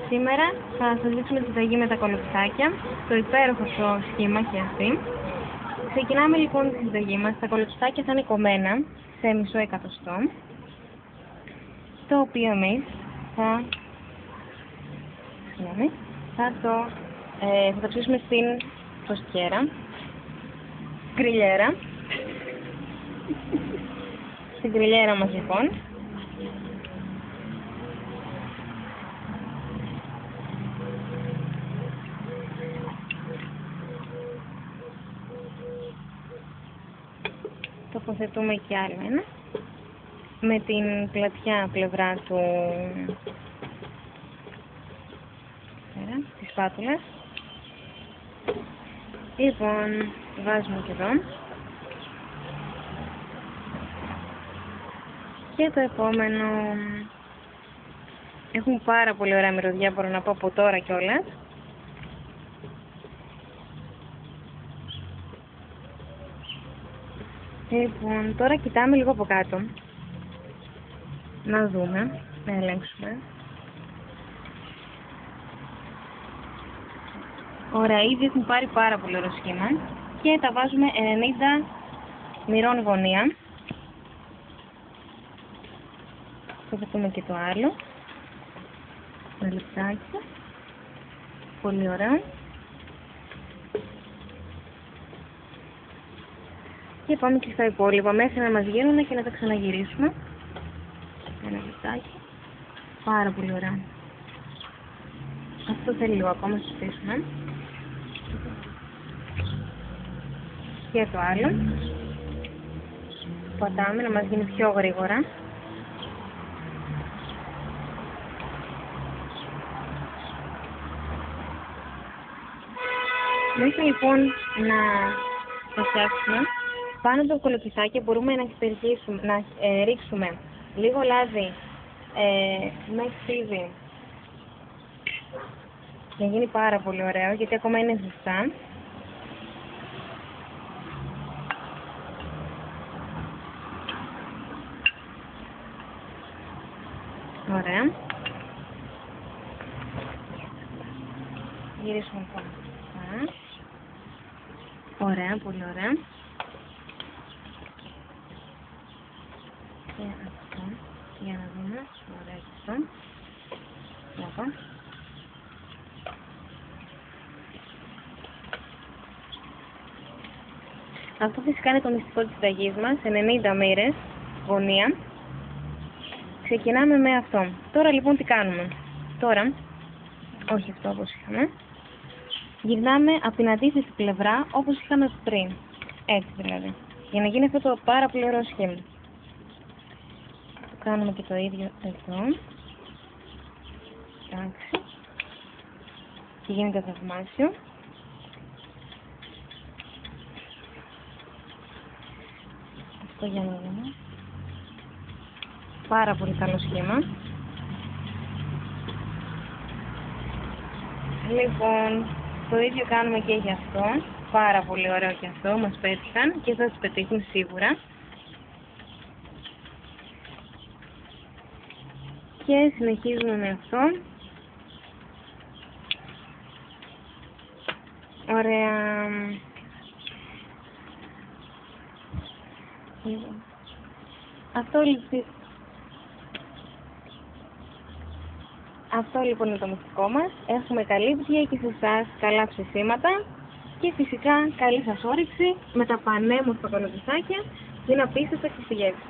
Σήμερα θα σας δείξουμε τη συνταγή με τα κολοκυθάκια, το υπέροχο στο σχήμα και αυτή. Ξεκινάμε λοιπόν τη συνταγή μας. Τα κολοκυθάκια θα είναι κομμένα σε μισό εκατοστό, το οποίο εμείς θα το ψήσουμε στην φωστιέρα, γκριλιέρα. Στην γκριλιέρα μας λοιπόν. Τοποθετούμε και άλλο ένα με την πλατιά πλευρά της σπάτουλας. Λοιπόν, βάζουμε και εδώ. Και το επόμενο, έχουν πάρα πολύ ωραία μυρωδιά, μπορώ να πω από τώρα κιόλας. Λοιπόν, τώρα κοιτάμε λίγο από κάτω. Να δούμε, να ελέγξουμε. Ωραία, ήδη έχουν πάρει πάρα πολύ ωραίο σχήμα. Και τα βάζουμε 90 μοιρών γωνία. Θα δούμε και το άλλο. Ένα λεπτάκι. Πολύ ωραία. Και πάμε και στα υπόλοιπα μέχρι να μας γίνουν και να τα ξαναγυρίσουμε. Ένα λεπτάκι. Πάρα πολύ ωραία. Αυτό θέλει λίγο ακόμα να στήσουμε. Και το άλλο. Πατάμε να μας γίνει πιο γρήγορα. Μέχρι λοιπόν να το φτιάξουμε, πάνω από το κολοκυθάκι μπορούμε να ρίξουμε λίγο λάδι με ξύδι για να γίνει πάρα πολύ ωραίο, γιατί ακόμα είναι ζεστά. Ωραία. Γυρίσουμε πάνω. Ωραία, πολύ ωραία. Και αυτό, για να δούμε. Ωραία και αυτό. Εδώ. Αυτό φυσικά είναι το μυστικό της συνταγής μας, 90 μοίρες γωνία. Ξεκινάμε με αυτό. Τώρα λοιπόν τι κάνουμε. Τώρα, όχι αυτό όπως είχαμε. Γυρνάμε από την αντίθετη πλευρά όπως είχαμε πριν. Έτσι δηλαδή. Για να γίνει αυτό το πάρα πολύ ωραίο σχήμα. Το κάνουμε και το ίδιο εδώ. Εντάξει. Και γίνεται θαυμάσιο. Αυτό για να δούμε. Πάρα πολύ καλό σχήμα. Λοιπόν, το ίδιο κάνουμε και για αυτό. Πάρα πολύ ωραίο και αυτό. Μας πέτυχαν και θα σας πετύχουν σίγουρα. Και συνεχίζουμε με αυτό. Ωραία. Αυτό λοιπόν είναι το μυστικό μας. Έχουμε καλή ψυχή και σε εσάς καλά ψησίματα και φυσικά καλή σας όρεξη με τα πανέμορφα κολοκυθάκια και να πείσετε και στη γεύση.